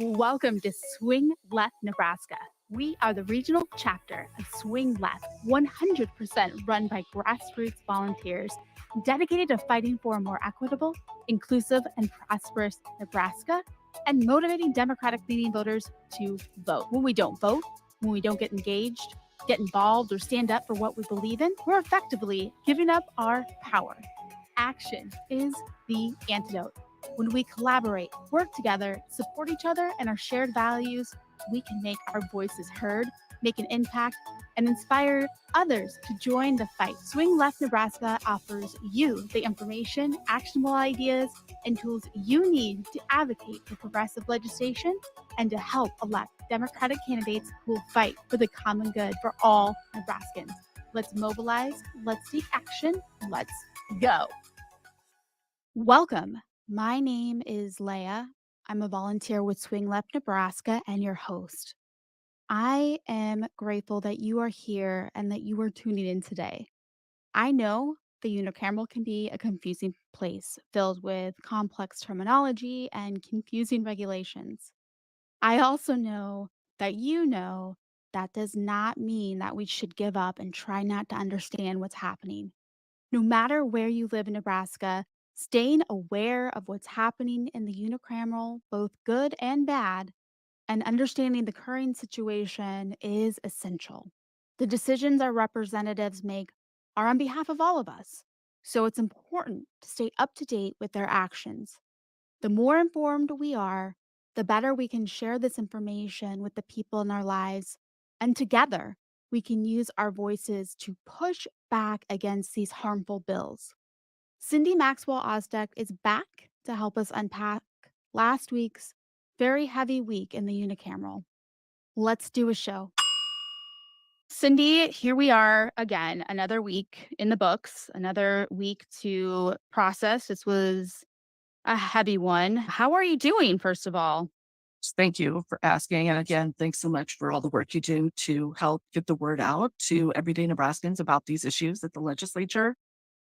Welcome to Swing Left, Nebraska. We are the regional chapter of Swing Left, 100% run by grassroots volunteers dedicated to fighting for a more equitable, inclusive, and prosperous Nebraska and motivating Democratic-leaning voters to vote. When we don't vote, when we don't get engaged, get involved, or stand up for what we believe in, we're effectively giving up our power. Action is the antidote. When we collaborate, work together, support each other, and our shared values, we can make our voices heard, make an impact, and inspire others to join the fight. Swing Left Nebraska offers you the information, actionable ideas, and tools you need to advocate for progressive legislation and to help elect Democratic candidates who will fight for the common good for all Nebraskans. Let's mobilize, let's take action, let's go. Welcome. My name is Leah. I'm a volunteer with Swing Left Nebraska and your host. I am grateful that you are here and that you are tuning in today. I know the unicameral can be a confusing place filled with complex terminology and confusing regulations. I also know that does not mean that we should give up and try not to understand what's happening. No matter where you live in Nebraska, staying aware of what's happening in the unicameral, both good and bad, and understanding the current situation is essential. The decisions our representatives make are on behalf of all of us, so it's important to stay up to date with their actions. The more informed we are, the better we can share this information with the people in our lives, and together we can use our voices to push back against these harmful bills. Cindy Maxwell-Ostdiek is back to help us unpack last week's very heavy week in the unicameral. Let's do a show. Cindy, here we are again, another week in the books, another week to process. This was a heavy one. How are you doing, first of all? Thank you for asking. And again, thanks so much for all the work you do to help get the word out to everyday Nebraskans about these issues at the legislature.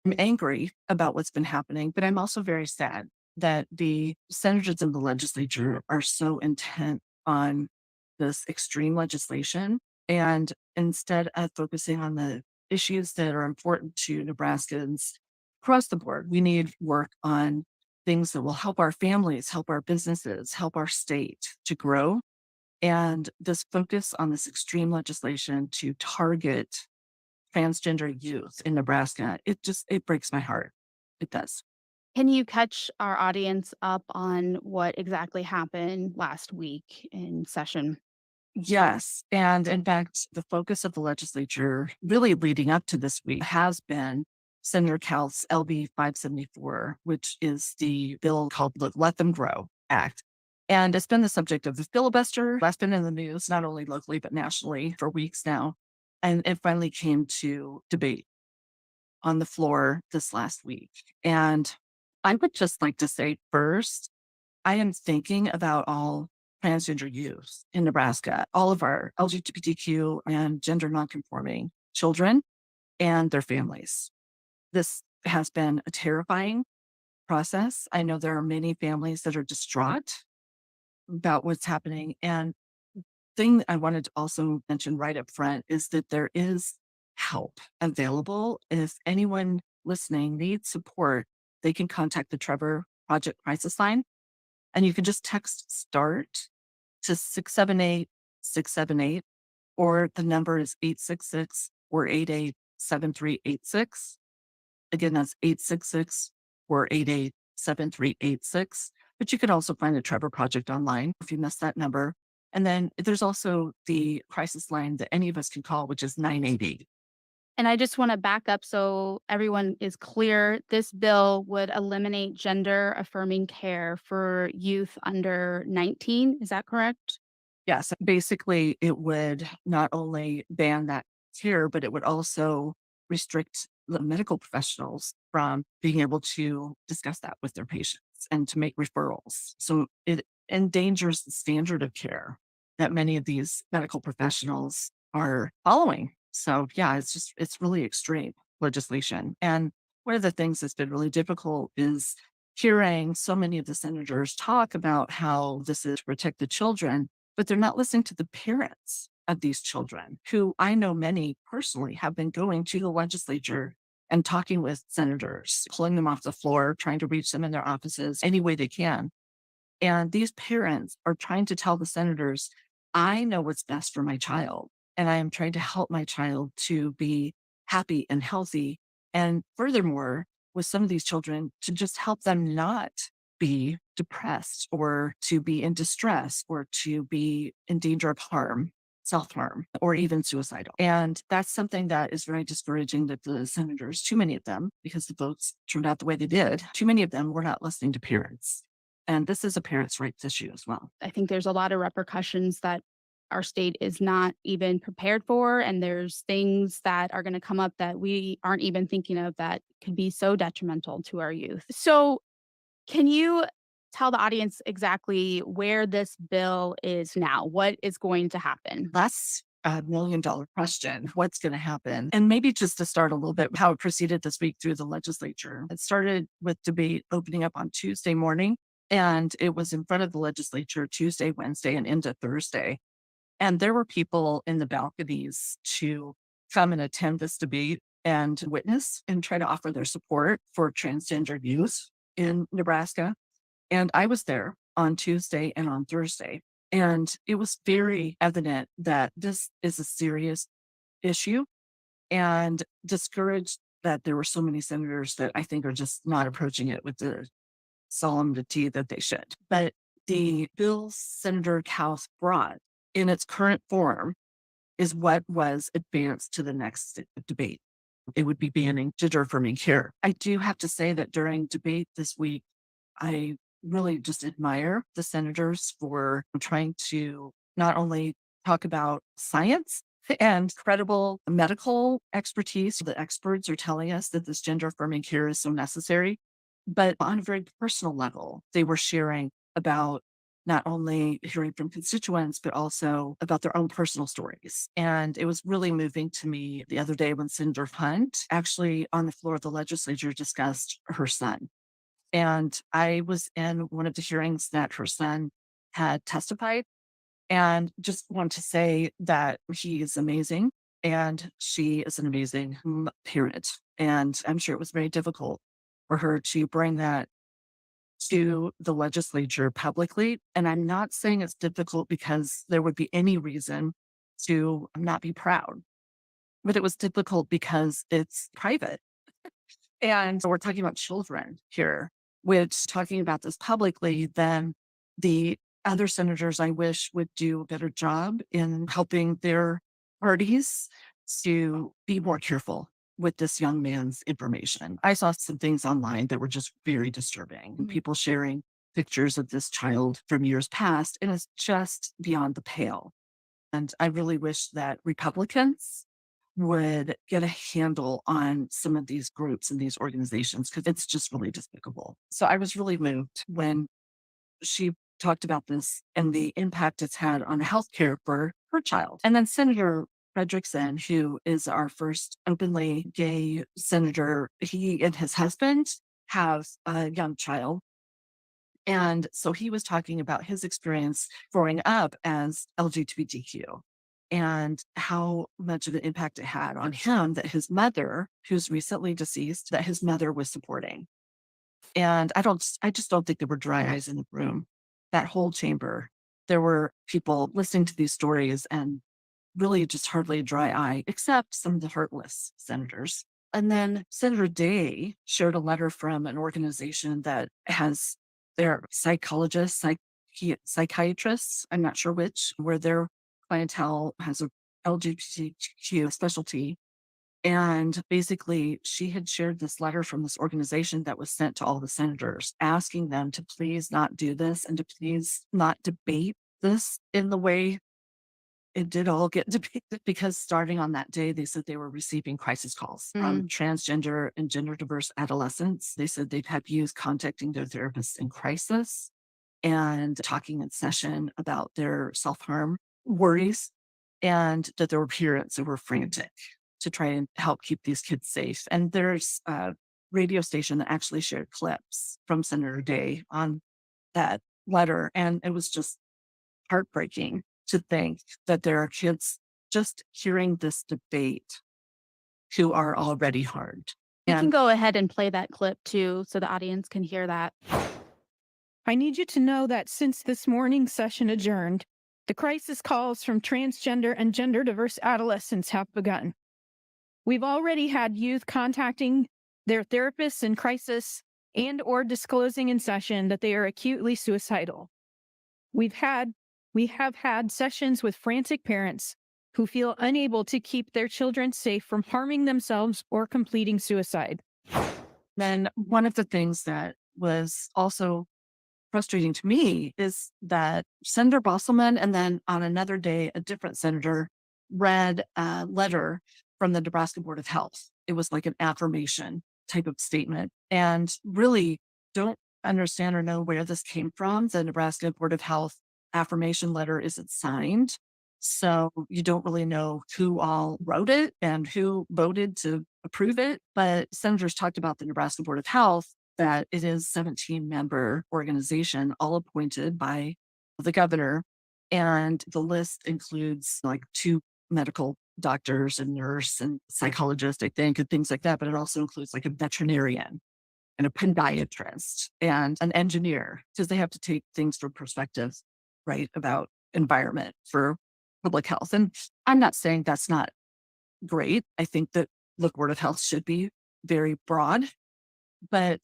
I'm angry about what's been happening, but I'm also very sad that the senators in the legislature are so intent on this extreme legislation. And instead of focusing on the issues that are important to Nebraskans across the board, we need work on things that will help our families, help our businesses, help our state to grow. And this focus on this extreme legislation to target transgender youth in Nebraska, it breaks my heart. It does. Can you catch our audience up on what exactly happened last week in session? Yes. And in fact, the focus of the legislature really leading up to this week has been Senator Cal's LB 574, which is the bill called the Let Them Grow Act. And it's been the subject of the filibuster. That's been in the news, not only locally, but nationally for weeks now. And it finally came to debate on the floor this last week. And I would just like to say first, I am thinking about all transgender youth in Nebraska, all of our LGBTQ and gender nonconforming children and their families. This has been a terrifying process. I know there are many families that are distraught about what's happening. And thing that I wanted to also mention right up front is that there is help available. If anyone listening needs support, they can contact the Trevor Project Crisis Line, and you can just text START to 678-678, or the number is 866-488-7386. Again, that's 866-488-7386. But you can also find the Trevor Project online if you missed that number. And then there's also the crisis line that any of us can call, which is 988. And I just want to back up so everyone is clear. This bill would eliminate gender affirming care for youth under 19. Is that correct? Yes, basically, it would not only ban that care, but it would also restrict the medical professionals from being able to discuss that with their patients and to make referrals. So it endangers the standard of care that many of these medical professionals are following. So yeah, it's really extreme legislation. And one of the things that's been really difficult is hearing so many of the senators talk about how this is to protect the children, but they're not listening to the parents of these children, who I know many personally have been going to the legislature and talking with senators, pulling them off the floor, trying to reach them in their offices any way they can. And these parents are trying to tell the senators, I know what's best for my child, and I am trying to help my child to be happy and healthy. And furthermore, with some of these children, to just help them not be depressed or to be in distress or to be in danger of harm, self harm, or even suicidal. And that's something that is very discouraging that the senators, too many of them, because the votes turned out the way they did, too many of them were not listening to parents. And this is a parents' rights issue as well. I think there's a lot of repercussions that our state is not even prepared for. And there's things that are going to come up that we aren't even thinking of that could be so detrimental to our youth. So, can you tell the audience exactly where this bill is now? What is going to happen? That's a $1,000,000 question. What's going to happen? And maybe just to start a little bit, how it proceeded this week through the legislature. It started with debate opening up on Tuesday morning, and it was in front of the legislature Tuesday, Wednesday, and into Thursday. And there were people in the balconies to come and attend this debate and witness and try to offer their support for transgender youth in Nebraska. And I was there on Tuesday and on Thursday. And it was very evident that this is a serious issue, and discouraged that there were so many senators that I think are just not approaching it with the solemnity that they should. But the bill Senator House brought in its current form is what was advanced to the next debate. It would be banning gender affirming care. I do have to say that during debate this week, I really just admire the senators for trying to not only talk about science and credible medical expertise. The experts are telling us that this gender affirming care is so necessary, but on a very personal level, they were sharing about not only hearing from constituents, but also about their own personal stories. And it was really moving to me the other day when Senator Hunt actually on the floor of the legislature discussed her son. And I was in one of the hearings that her son had testified, and just want to say that he is amazing and she is an amazing parent. And I'm sure it was very difficult for her to bring that to the legislature publicly. And I'm not saying it's difficult because there would be any reason to not be proud, but it was difficult because it's private. And we're talking about children here, which talking about this publicly, then the other senators I wish would do a better job in helping their parties to be more careful with this young man's information. I saw some things online that were just very disturbing. Mhm. People sharing pictures of this child from years past, and it's just beyond the pale. And I really wish that Republicans would get a handle on some of these groups and these organizations because it's just really despicable. So I was really moved when she talked about this and the impact it's had on healthcare for her child. And then Senator Frederickson, who is our first openly gay senator, he and his husband have a young child, and so he was talking about his experience growing up as LGBTQ and how much of an impact it had on him that his mother, who's recently deceased, that his mother was supporting. And I just don't think there were dry eyes in the room. That whole chamber, there were people listening to these stories and really just hardly a dry eye, except some of the heartless senators. And then Senator Day shared a letter from an organization that has their psychologists, psychiatrists, I'm not sure which, where their clientele has a LGBTQ specialty. And basically, she had shared this letter from this organization that was sent to all the senators, asking them to please not do this and to please not debate this in the way it did all get debated, because starting on that day, they said they were receiving crisis calls from Mm. transgender and gender diverse adolescents. They said they've had youth contacting their therapists in crisis and talking in session about their self harm worries, and that there were parents who were frantic to try and help keep these kids safe. And there's radio station that actually shared clips from Senator Day on that letter. And it was just heartbreaking to think that there are kids just hearing this debate who are already harmed. We can And go ahead and play that clip too so the audience can hear that. I need you to know that since this morning's session adjourned, the crisis calls from transgender and gender diverse adolescents have begun. We've already had youth contacting their therapists in crisis and or disclosing in session that they are acutely suicidal. We have had sessions with frantic parents who feel unable to keep their children safe from harming themselves or completing suicide. then one of the things that was also frustrating to me is that Senator Bosselman, and then on another day, a different senator read a letter from the Nebraska Board of Health. It was like an affirmation type of statement, and really don't understand or know where this came from. The Nebraska Board of Health affirmation letter isn't signed. So you don't really know who all wrote it and who voted to approve it. But senators talked about the Nebraska Board of Health, that it is 17-member organization, all appointed by the governor. And the list includes like two medical doctors and nurse and psychologist, I think, and things like that. But it also includes like a veterinarian and a podiatrist and an engineer, because they have to take things from perspectives, right, about environment for public health. And I'm not saying that's not great. I think that the Board of Health should be very broad, but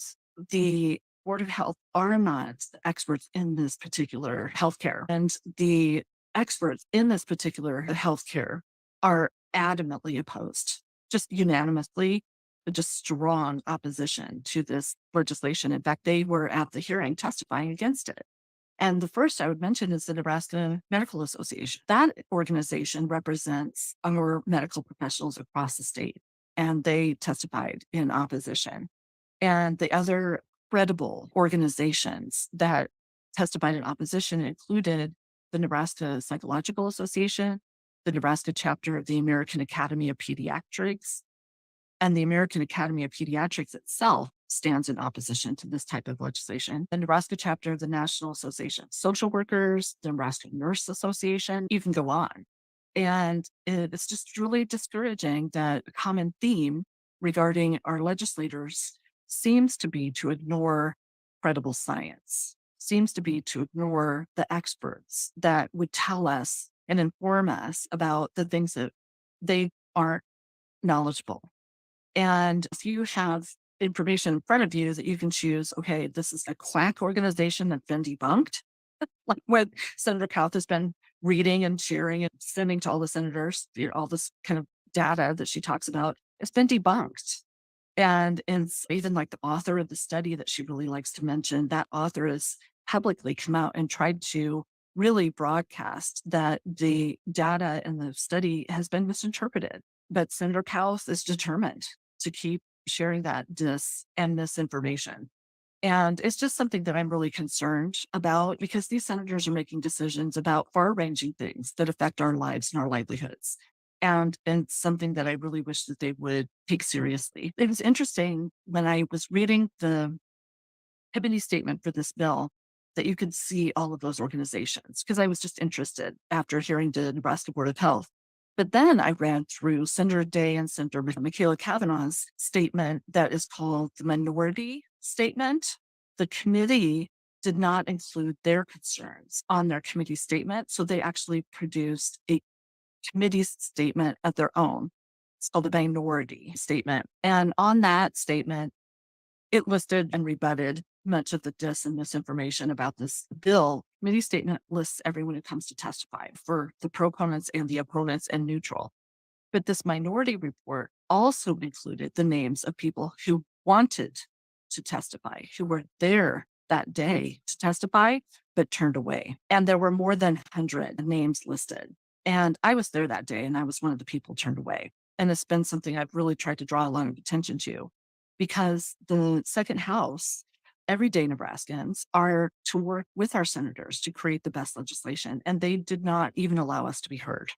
the Board of Health are not the experts in this particular healthcare. And the experts in this particular healthcare are adamantly opposed, just unanimously, just strong opposition to this legislation. In fact, they were at the hearing testifying against it. And the first I would mention is the Nebraska Medical Association. That organization represents our medical professionals across the state, and they testified in opposition. And the other credible organizations that testified in opposition included the Nebraska Psychological Association, the Nebraska chapter of the American Academy of Pediatrics, and the American Academy of Pediatrics itself stands in opposition to this type of legislation. The Nebraska chapter of the National Association of Social Workers, the Nebraska Nurse Association, you can go on. And it's just really discouraging that a common theme regarding our legislators seems to be to ignore credible science, seems to be to ignore the experts that would tell us and inform us about the things that they aren't knowledgeable. And if you have information in front of you that you can choose, okay, this is a quack organization that's been debunked, like what Senator Kauth has been reading and sharing and sending to all the senators, all this kind of data that she talks about, it's been debunked. And it's even like the author of the study that she really likes to mention, that author has publicly come out and tried to really broadcast that the data in the study has been misinterpreted. But Senator Kauth is determined to keep sharing that and misinformation. And it's just something that I'm really concerned about, because these senators are making decisions about far ranging things that affect our lives and our livelihoods. And it's something that I really wish that they would take seriously. It was interesting when I was reading the committee statement for this bill that you could see all of those organizations, because I was just interested after hearing the Nebraska Board of Health. But then I read through Senator Day and Senator Michaela Kavanaugh's statement that is called the minority statement. The committee did not include their concerns on their committee statement, so they actually produced a committee statement of their own. It's called the minority statement. And on that statement, it listed and rebutted much of the dis and misinformation about this bill. Committee statement lists everyone who comes to testify for the proponents and the opponents and neutral. But this minority report also included the names of people who wanted to testify, who were there that day to testify, but turned away. And there were more than 100 names listed. And I was there that day, and I was one of the people turned away. And it's been something I've really tried to draw a lot of attention to, because the second house, everyday Nebraskans, are to work with our senators to create the best legislation. And they did not even allow us to be heard.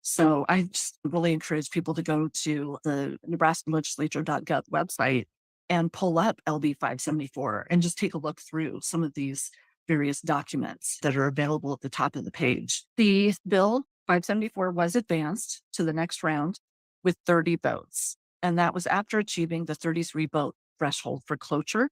So I just really encourage people to go to the nebraskalegislature.gov website and pull up LB 574 and just take a look through some of these various documents that are available at the top of the page. The bill 574 was advanced to the next round with 30 votes, and that was after achieving the 33 vote threshold for cloture.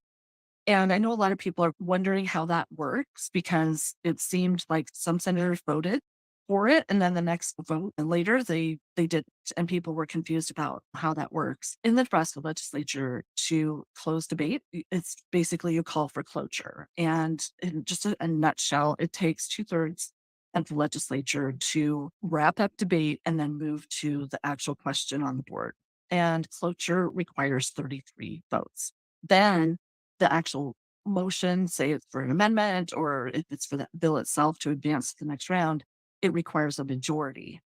And I know a lot of people are wondering how that works because it seemed like some senators voted for it and then the next vote and later they didn't, and people were confused about how that works. In the Nebraska legislature, to close debate, it's basically you call for cloture. And in just a nutshell, it takes 2/3 of the legislature to wrap up debate and then move to the actual question on the board. And cloture requires 33 votes. Then the actual motion, say it's for an amendment or if it's for the bill itself to advance to the next round, it requires a majority,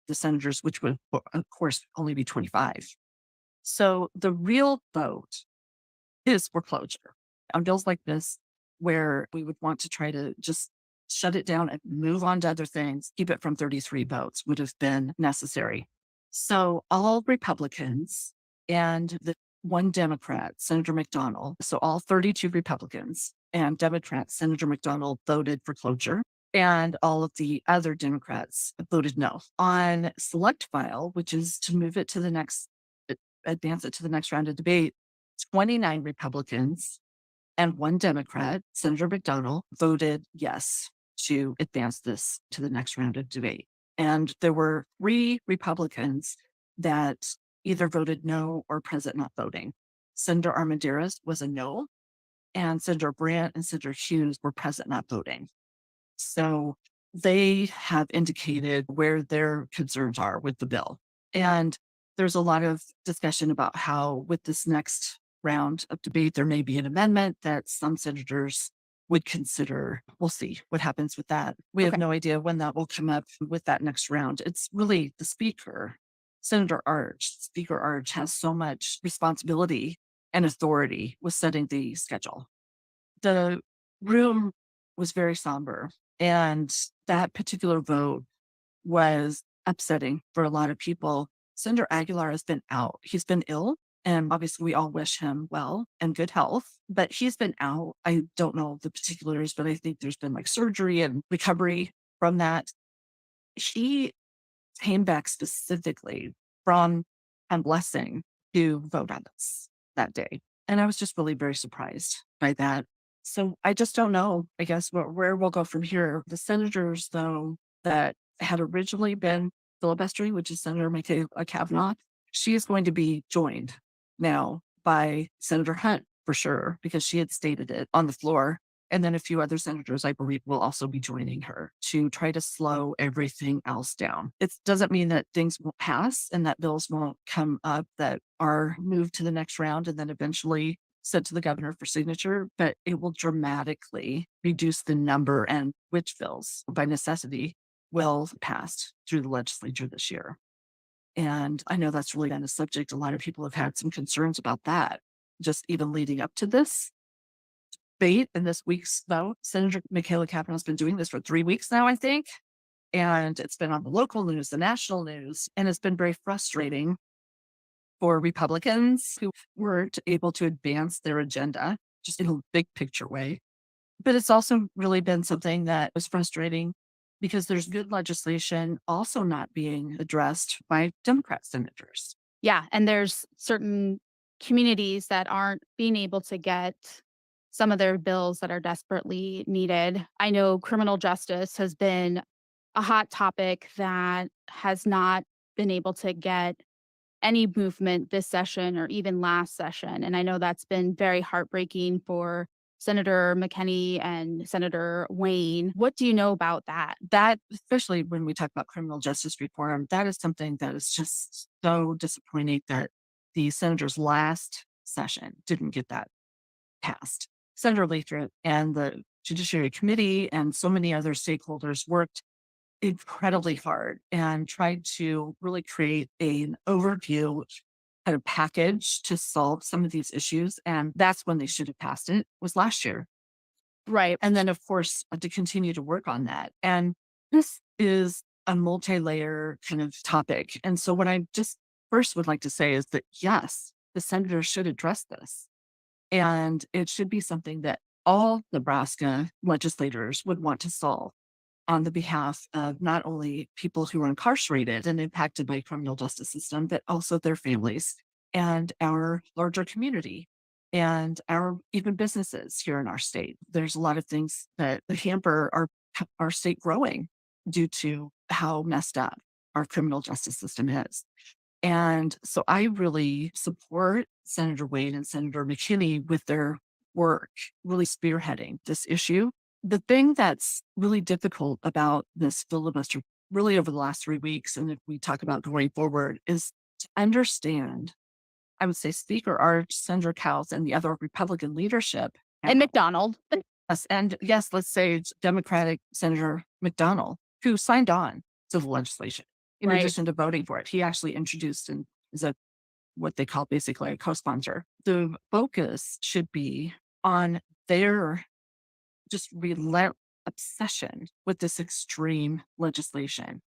the senators, which would, of course, only be 25. So the real vote is for closure on bills like this, where we would want to try to just shut it down and move on to other things, keep it from 33 votes would have been necessary. So all Republicans and the one Democrat, Senator McDonald, so all 32 Republicans and Democrats, Senator McDonald voted for cloture, and all of the other Democrats voted no. On select file, which is to move it to the next, advance it to the next round of debate, 29 Republicans and one Democrat, Senator McDonald, voted yes to advance this to the next round of debate. And there were 3 Republicans that either voted no or present not voting. Senator Armendariz was a no, and Senator Brandt and Senator Hughes were present not voting. So they have indicated where their concerns are with the bill. And there's a lot of discussion about how, with this next round of debate, there may be an amendment that some senators would consider. We'll see what happens with that. We have Okay. no idea when that will come up with that next round. It's really the speaker, Senator Arch. Speaker Arch has so much responsibility and authority with setting the schedule. The room was very somber, and that particular vote was upsetting for a lot of people. Senator Aguilar has been out. He's been ill, and obviously we all wish him well and good health, but he's been out. I don't know the particulars, but I think there's been like surgery and recovery from that. He came back specifically from and blessing to vote on this that day. And I was just really very surprised by that. So I just don't know, I guess, where we'll go from here. The senators, though, that had originally been filibustering, which is Senator Michaela Kavanaugh, she is going to be joined now by Senator Hunt for sure, because she had stated it on the floor. And then a few other senators, I believe, will also be joining her to try to slow everything else down. It doesn't mean that things won't pass and that bills won't come up that are moved to the next round and then eventually sent to the governor for signature, but it will dramatically reduce the number and which bills, by necessity, will pass through the legislature this year. And I know that's really been a subject. A lot of people have had some concerns about that, just even leading up to this debate in this week's vote. Senator Michaela Kavanaugh has been doing this for 3 weeks now, I think. And it's been on the local news, the national news, and it's been very frustrating for Republicans who weren't able to advance their agenda just in a big picture way. But it's also really been something that was frustrating because there's good legislation also not being addressed by Democrat senators. Yeah, and there's certain communities that aren't being able to get some of their bills that are desperately needed. I know criminal justice has been a hot topic that has not been able to get any movement this session or even last session. And I know that's been very heartbreaking for Senator McKinney and Senator Wayne. What do you know about that? That, especially when we talk about criminal justice reform, that is something that is just so disappointing that the senators last session didn't get that passed. Senator Lathrop and the Judiciary Committee and so many other stakeholders worked incredibly hard and tried to really create an overview kind of package to solve some of these issues. And that's when they should have passed it, was last year. Right. And then, of course, to continue to work on that. And this is a multi-layer kind of topic. And so what I just first would like to say is that, yes, the senators should address this. And it should be something that all Nebraska legislators would want to solve on the behalf of not only people who are incarcerated and impacted by criminal justice system, but also their families and our larger community and our even businesses here in our state. There's a lot of things that hamper our state growing due to how messed up our criminal justice system is. And so I really support Senator Wade and Senator McKinney with their work, really spearheading this issue. The thing that's really difficult about this filibuster, really over the last 3 weeks, and if we talk about going forward, is to understand, I would say, Speaker Arch, Senator Cowles, and the other Republican leadership. And McDonald. Yes, and yes, let's say it's Democratic Senator McDonald, who signed on to the legislation in Right. addition to voting for it. He actually introduced and is a what they call basically a co-sponsor. The focus should be on their just relentless obsession with this extreme legislation.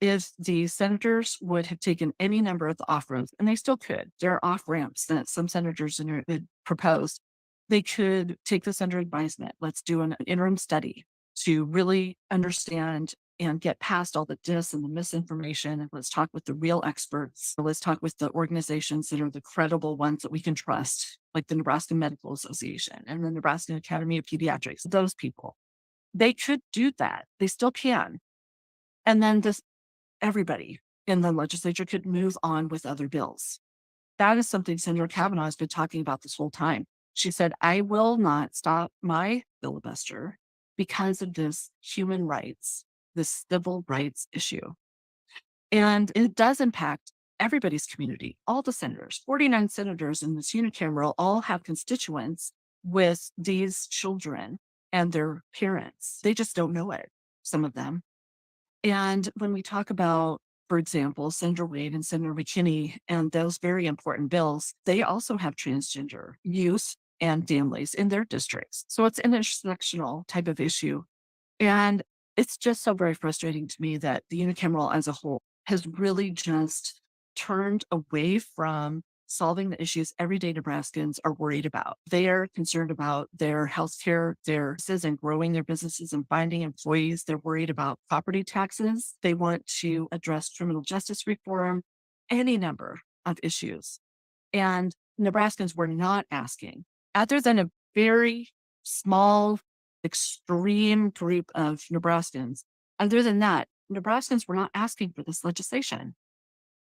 If the senators would have taken any number of the off ramps, and they still could, there are off ramps that some senators had proposed. They could take this under advisement. Let's do an interim study to really understand and get past all the dis and the misinformation. And let's talk with the real experts. Let's talk with the organizations that are the credible ones that we can trust, like the Nebraska Medical Association and the Nebraska Academy of Pediatrics. Those people, they could do that. They still can. And then everybody in the legislature could move on with other bills. That is something Senator Kavanaugh has been talking about this whole time. She said, I will not stop my filibuster because of this human rights, this civil rights issue. And it does impact everybody's community, all the senators, 49 senators in this unicameral all have constituents with these children and their parents. They just don't know it, some of them. And when we talk about, for example, Senator Wade and Senator McKinney and those very important bills, they also have transgender youth and families in their districts. So it's an intersectional type of issue. And it's just so very frustrating to me that the unicameral as a whole has really just turned away from solving the issues everyday Nebraskans are worried about. They are concerned about their healthcare, their businesses and growing their businesses and finding employees. They're worried about property taxes. They want to address criminal justice reform, any number of issues. And Nebraskans were not asking, other than a very small, extreme group of Nebraskans, other than that, Nebraskans were not asking for this legislation.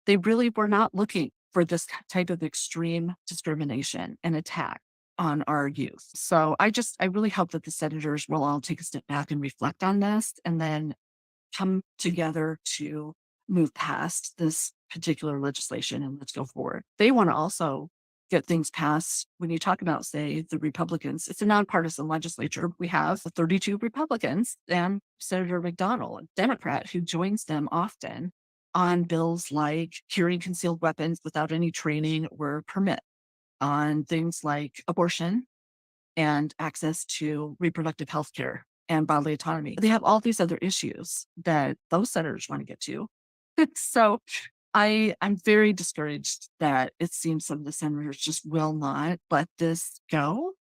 They really were not looking for this type of extreme discrimination and attack on our youth. So I really hope that the senators will all take a step back and reflect on this and then come together to move past this particular legislation and let's go forward. They want to also get things passed. When you talk about, say, the Republicans, it's a nonpartisan legislature. We have 32 Republicans and Senator McDonald, a Democrat, who joins them often on bills like carrying concealed weapons without any training or permit, on things like abortion and access to reproductive health care and bodily autonomy. They have all these other issues that those senators want to get to. So I'm very discouraged that it seems some of the senators just will not let this go.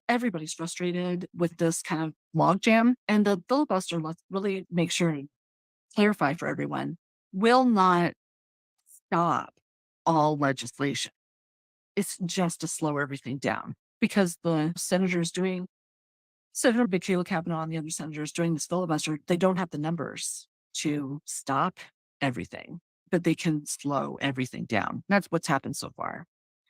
Everybody's frustrated with this kind of logjam, and the filibuster, let's really make sure and clarify for everyone, will not stop all legislation. It's just to slow everything down because the senators doing, Senator Maxwell Kavanaugh and the other senators doing this filibuster, they don't have the numbers to stop everything, but they can slow everything down. That's what's happened so far.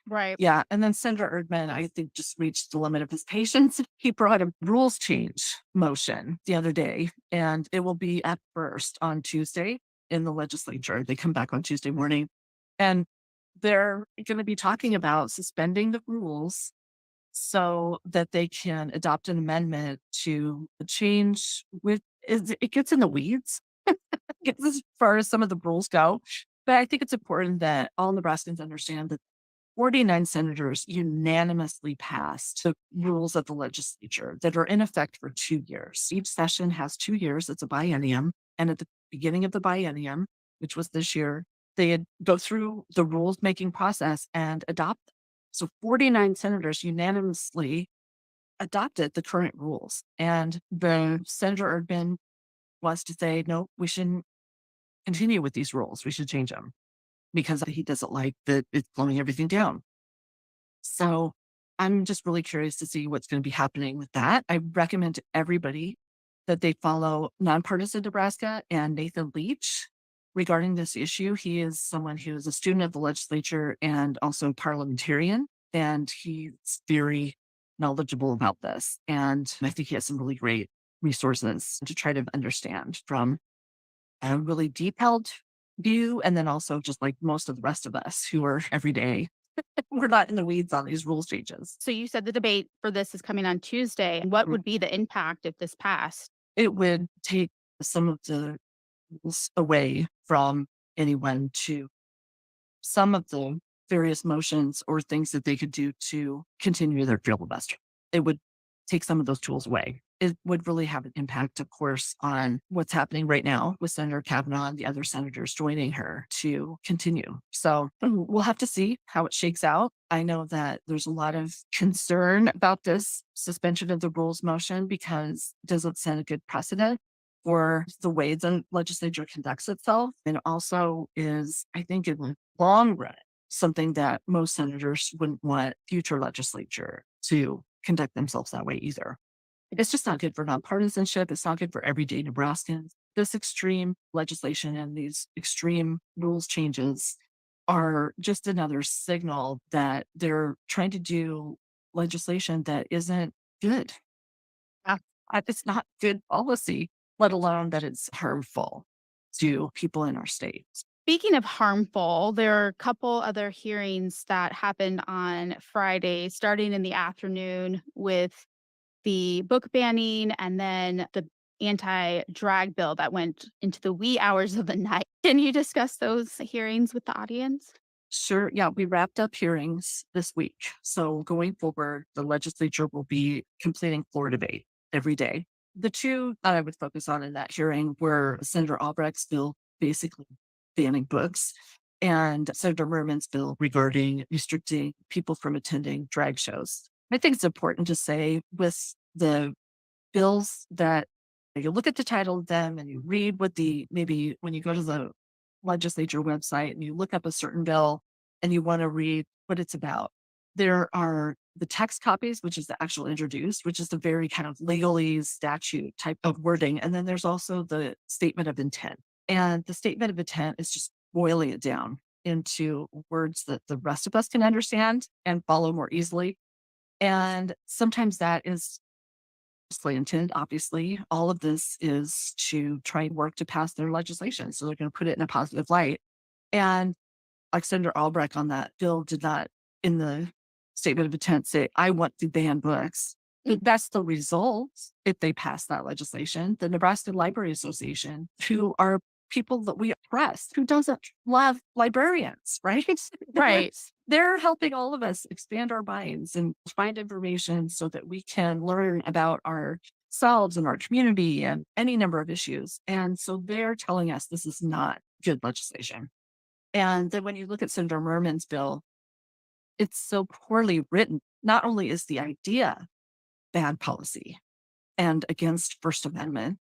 Right. Yeah. And then Senator Erdman, I think, just reached the limit of his patience. He brought a rules change motion the other day, and it will be at first on Tuesday in the legislature. They come back on Tuesday morning, and they're going to be talking about suspending the rules so that they can adopt an amendment to change it gets in the weeds. Gets as far as some of the rules go. But I think it's important that all Nebraskans understand that 49 senators unanimously passed the rules of the legislature that are in effect for 2 years. Each session has 2 years. It's a biennium. And at the beginning of the biennium, which was this year, they go through the rules making process and adopt them. So 49 senators unanimously adopted the current rules. And the Senator Erdman wants to say, no, we shouldn't continue with these rules. We should change them because he doesn't like that it's slowing everything down. So I'm just really curious to see what's going to be happening with that. I recommend to everybody that they follow Nonpartisan Nebraska and Nathan Leach regarding this issue. He is someone who is a student of the legislature and also parliamentarian, and he's very knowledgeable about this. And I think he has some really great resources to try to understand from a really detailed view, and then also just like most of the rest of us who are everyday, we're not in the weeds on these rules changes. So you said the debate for this is coming on Tuesday. What Mm. would be the impact if this passed? It would take some of the rules away from anyone to some of the various motions or things that they could do to continue their filibuster. It would take some of those tools away. It would really have an impact, of course, on what's happening right now with Senator Kavanaugh and the other senators joining her to continue. So we'll have to see how it shakes out. I know that there's a lot of concern about this suspension of the rules motion because it doesn't set a good precedent for the way the legislature conducts itself. And also is, I think, in the long run, something that most senators wouldn't want future legislature to conduct themselves that way either. It's just not good for nonpartisanship. It's not good for everyday Nebraskans. This extreme legislation and these extreme rules changes are just another signal that they're trying to do legislation that isn't good. Uh, It's not good policy, let alone that it's harmful to people in our state. Speaking of harmful, there are a couple other hearings that happened on Friday, starting in the afternoon with the book banning and then the anti-drag bill that went into the wee hours of the night. Can you discuss those hearings with the audience? Sure. Yeah, we wrapped up hearings this week. So going forward, the legislature will be completing floor debate every day. The two that I would focus on in that hearing were Senator Albrecht's bill basically banning books and Senator Merman's bill regarding restricting people from attending drag shows. I think it's important to say with the bills that you look at the title of them and you read what the maybe when you go to the legislature website and you look up a certain bill and you want to read what it's about. There are the text copies, which is the actual introduced, which is the very kind of legalese statute type of wording. And then there's also the statement of intent. And the statement of intent is just boiling it down into words that the rest of us can understand and follow more easily. And sometimes that is intent, obviously. All of this is to try and work to pass their legislation. So they're going to put it in a positive light. And like Senator Albrecht on that bill did not, in the statement of intent, say, I want to ban books. But that's the result if they pass that legislation. The Nebraska Library Association, who are people that we oppress, who doesn't love librarians, right? Right. They're helping all of us expand our minds and find information so that we can learn about ourselves and our community and any number of issues. And so they're telling us this is not good legislation. And then when you look at Senator Merman's bill, it's so poorly written. Not only is the idea bad policy and against First Amendment,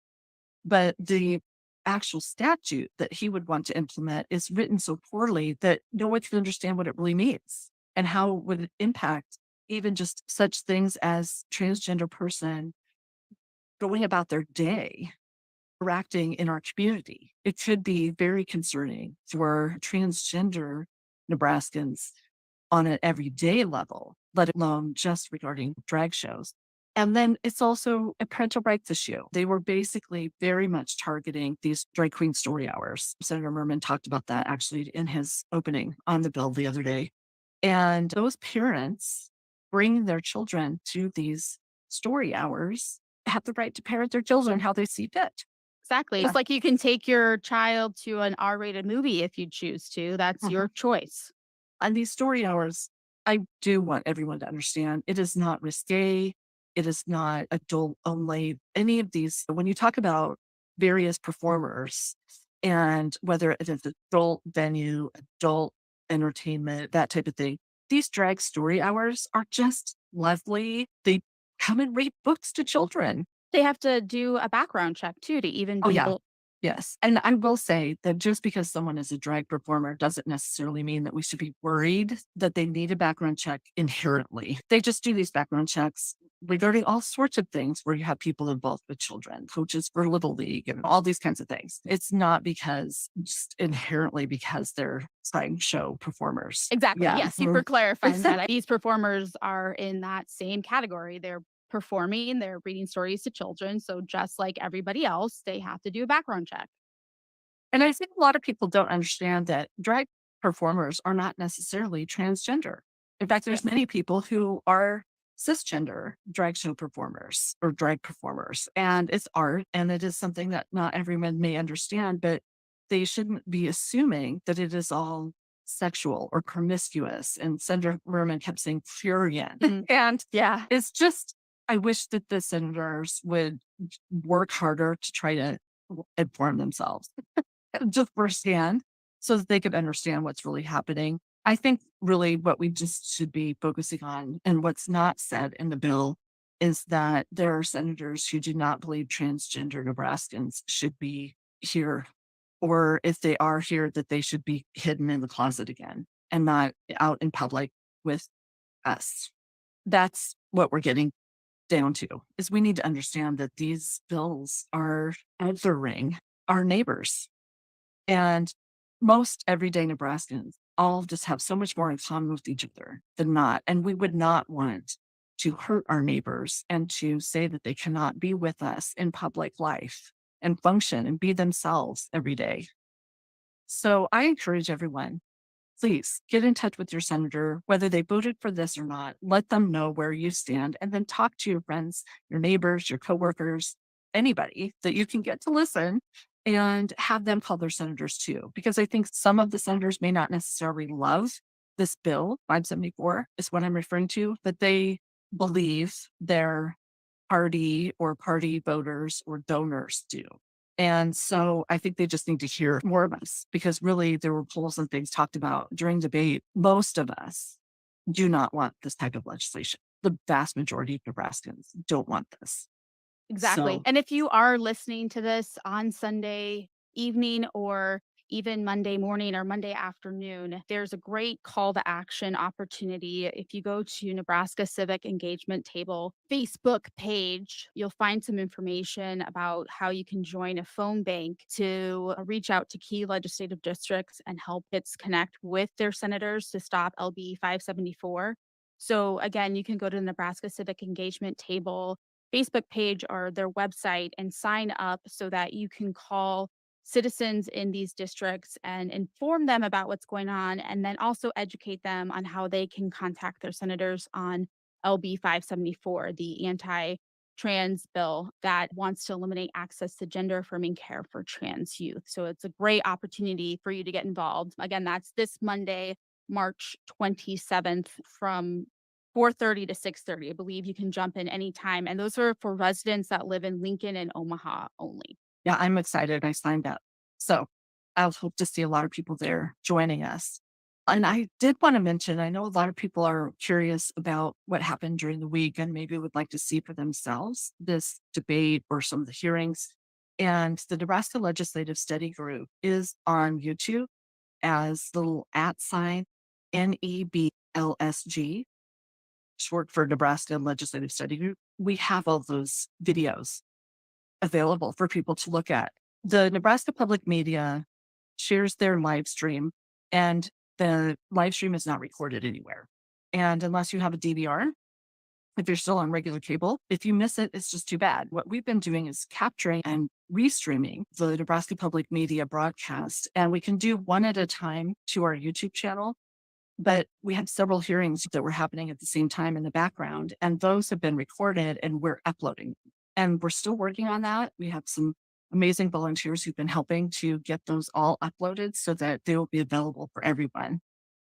but the actual statute that he would want to implement is written so poorly that no one can understand what it really means and how it would impact even just such things as transgender person going about their day, interacting in our community. It could be very concerning for transgender Nebraskans on an everyday level, let alone just regarding drag shows. And then it's also a parental rights issue. They were basically very much targeting these drag queen story hours. Senator Merman talked about that actually in his opening on the bill the other day. And those parents bring their children to these story hours have the right to parent their children how they see fit. Exactly. Yeah. It's like you can take your child to an R-rated movie if you choose to. That's your choice. And these story hours, I do want everyone to understand it is not risque. It is not adult only. Any of these, when you talk about various performers and whether it is adult venue, adult entertainment, that type of thing, these drag story hours are just lovely. They come and read books to children. They have to do a background check too to even Oh, be yeah. able. Yes. And I will say that just because someone is a drag performer doesn't necessarily mean that we should be worried that they need a background check inherently. They just do these background checks regarding all sorts of things where you have people involved with children, coaches for Little League, and all these kinds of things. It's not because just inherently because they're sideshow performers. Exactly. Yeah. Yes, you for clarifying that. These performers are in that same category. They're performing, they're reading stories to children. So just like everybody else, they have to do a background check. And I think a lot of people don't understand that drag performers are not necessarily transgender. In fact, there's Yes. many people who are cisgender drag show performers or drag performers. And it's art and it is something that not everyone may understand, but they shouldn't be assuming that it is all sexual or promiscuous. And Senator Merman kept saying Furian. Mhm. And Yeah. it's just, I wish that the senators would work harder to try to inform themselves just firsthand so that they could understand what's really happening. I think really what we just should be focusing on and what's not said in the bill is that there are senators who do not believe transgender Nebraskans should be here, or if they are here, that they should be hidden in the closet again and not out in public with us. That's what we're getting down to is we need to understand that these bills are othering our neighbors and most everyday Nebraskans all just have so much more in common with each other than not. And we would not want to hurt our neighbors and to say that they cannot be with us in public life and function and be themselves every day. So I encourage everyone, please get in touch with your senator, whether they voted for this or not. Let them know where you stand and then talk to your friends, your neighbors, your coworkers, anybody that you can get to listen and have them call their senators too. Because I think some of the senators may not necessarily love this bill, 574 is what I'm referring to, but they believe their party or party voters or donors do. And so I think they just need to hear more of us because really there were polls and things talked about during debate. Most of us do not want this type of legislation. The vast majority of Nebraskans don't want this. Exactly. So And if you are listening to this on Sunday evening or even Monday morning or Monday afternoon, there's a great call to action opportunity. If you go to Nebraska Civic Engagement Table Facebook page, you'll find some information about how you can join a phone bank to reach out to key legislative districts and help its connect with their senators to stop LB 574. So again, you can go to the Nebraska Civic Engagement Table Facebook page or their website and sign up so that you can call citizens in these districts and inform them about what's going on, and then also educate them on how they can contact their senators on LB 574, the anti trans bill that wants to eliminate access to gender affirming care for trans youth. So it's a great opportunity for you to get involved. Again, that's this Monday, March 27th from 4:30 to 6:30. I believe you can jump in anytime, and those are for residents that live in Lincoln and Omaha only. yeah, I'm excited. I signed up. So I'll hope to see a lot of people there joining us. And I did want to mention, I know a lot of people are curious about what happened during the week and maybe would like to see for themselves this debate or some of the hearings. And the Nebraska Legislative Study Group is on YouTube as the little at sign NEBLSG, short for Nebraska Legislative Study Group. We have all those videos available for people to look at. The Nebraska Public Media shares their live stream, and the live stream is not recorded anywhere. And unless you have a DVR, if you're still on regular cable, if you miss it, it's just too bad. What we've been doing is capturing and restreaming the Nebraska Public Media broadcast, and we can do one at a time to our YouTube channel. But we have several hearings that were happening at the same time in the background, and those have been recorded and we're uploading. And we're still working on that. We have some amazing volunteers who've been helping to get those all uploaded so that they will be available for everyone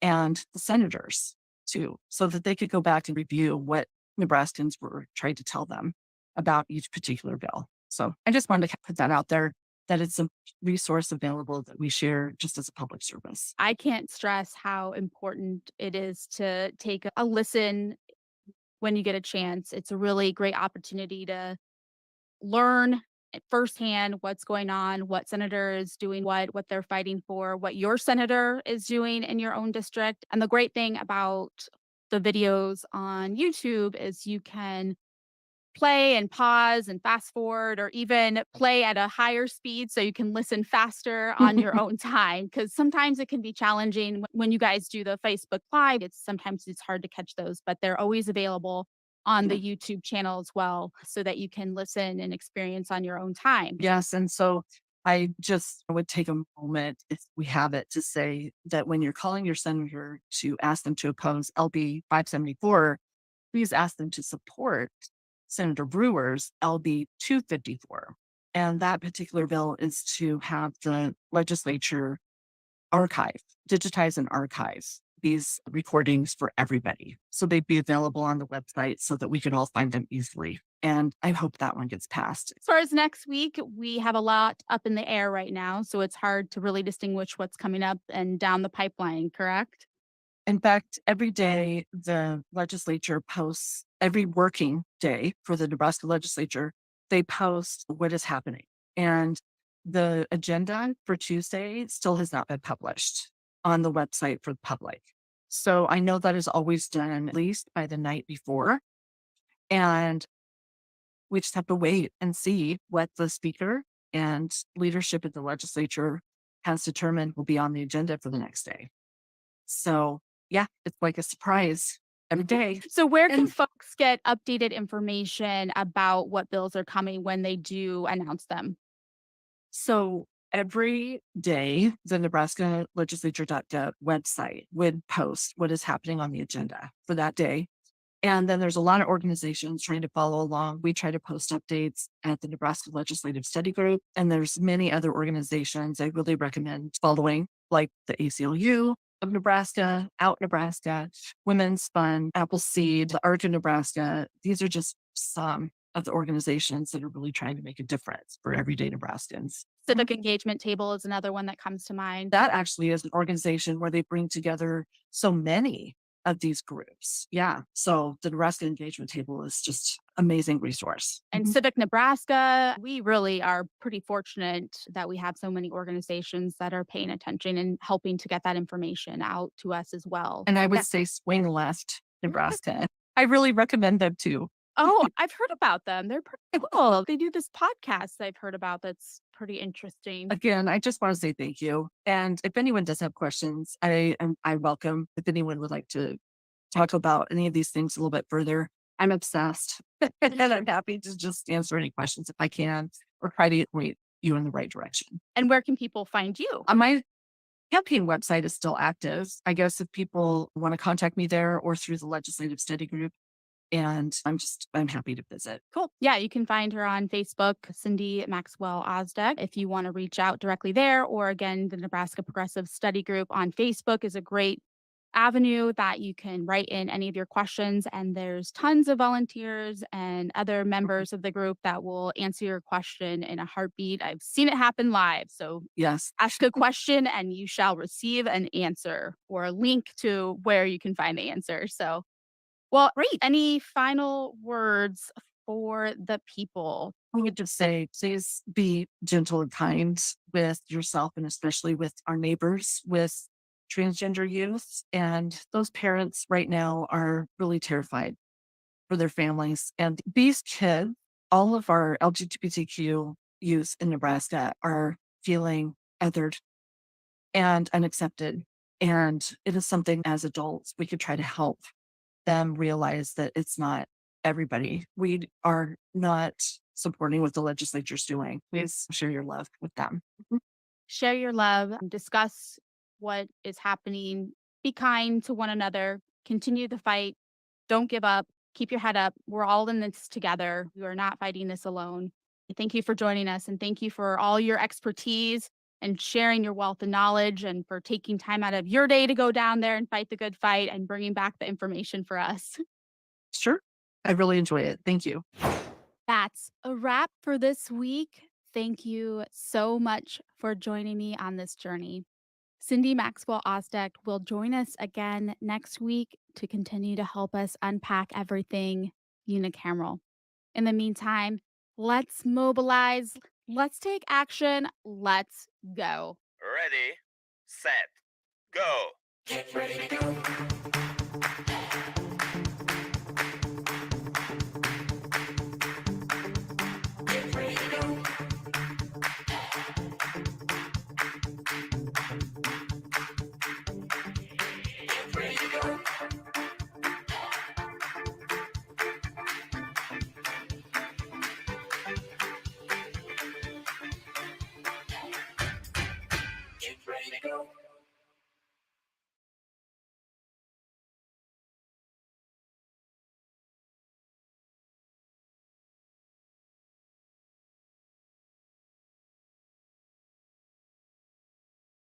and the senators too, so that they could go back and review what Nebraskans were trying to tell them about each particular bill. So I just wanted to put that out there. that it's a resource available that we share just as a public service. I can't stress how important it is to take a listen when you get a chance. It's a really great opportunity to learn firsthand what's going on, what senator is doing what they're fighting for, what your senator is doing in your own district. And the great thing about the videos on YouTube is you can play and pause and fast forward or even play at a higher speed so you can listen faster on your own time because sometimes it can be challenging when you guys do the Facebook live. It's hard to catch those, but they're always available on the YouTube channel as well so that you can listen and experience on your own time. Yes. And so I just would take a moment, if we have it, to say that when you're calling your senator to ask them to oppose LB 574, please ask them to support Senator Brewer's LB 254. And that particular bill is to have the legislature digitize and archive these recordings for everybody. So they'd be available on the website so that we could all find them easily. And I hope that one gets passed. As far as next week, we have a lot up in the air right now, so it's hard to really distinguish what's coming up and down the pipeline, correct? In fact, every day the legislature posts, every working day for the Nebraska legislature, they post what is happening. And the agenda for Tuesday still has not been published on the website for the public. So I know that is always done at least by the night before. And we just have to wait and see what the speaker and leadership of the legislature has determined will be on the agenda for the next day. So yeah, it's like a surprise every day. So where can And folks get updated information about what bills are coming when they do announce them? so every day, the Nebraska legislature.gov website would post what is happening on the agenda for that day. And then there's a lot of organizations trying to follow along. We try to post updates at the Nebraska Legislative Study Group, and there's many other organizations I really recommend following, like the ACLU of Nebraska, Out Nebraska, Women's Fund, Appleseed, the Arc of Nebraska. These are just some of the organizations that are really trying to make a difference for everyday Nebraskans. Civic Engagement Table is another one that comes to mind. That actually is an organization where they bring together so many of these groups. Yeah. So the Nebraska Engagement Table is just amazing resource. And Civic Nebraska, we really are pretty fortunate that we have so many organizations that are paying attention and helping to get that information out to us as well. And I would say Swing Left Nebraska. I really recommend them too. Oh, I've heard about them. They're pretty cool. They do this podcast I've heard about that's pretty interesting. Again, I just want to say thank you. And if anyone does have questions, I welcome if anyone would like to talk about any of these things a little bit further. I'm obsessed and I'm happy to just answer any questions if I can or try to point you in the right direction. And where can people find you? My campaign website is still active. I guess if people want to contact me there or through the legislative study group, and I'm happy to visit. Cool. Yeah, you can find her on Facebook, Cindy Maxwell-Ostdiek, if you want to reach out directly there. Or again, the Nebraska Progressive Study Group on Facebook is a great avenue that you can write in any of your questions. And there's tons of volunteers and other members of the group that will answer your question in a heartbeat. I've seen it happen live. So Yes. ask a question and you shall receive an answer or a link to where you can find the answer. So, well, great. Any final words for the people? I would just say, please be gentle and kind with yourself and especially with our neighbors with transgender youth. And those parents right now are really terrified for their families. And these kids, all of our LGBTQ youth in Nebraska are feeling othered and unaccepted. And it is something as adults we could try to help them realize that it's not everybody. We are not supporting what the legislature's doing. Please share your love with them. Share your love, discuss what is happening, be kind to one another, continue the fight, don't give up, keep your head up. We're all in this together. We are not fighting this alone. Thank you for joining us and thank you for all your expertise and sharing your wealth of knowledge and for taking time out of your day to go down there and fight the good fight and bringing back the information for us. Sure. I really enjoy it. Thank you. That's a wrap for this week. thank you so much for joining me on this journey. Cindy Maxwell-Ostdiek will join us again next week to continue to help us unpack everything unicameral. In the meantime, let's mobilize, let's take action, let's go. Ready, set, go. Get ready to go.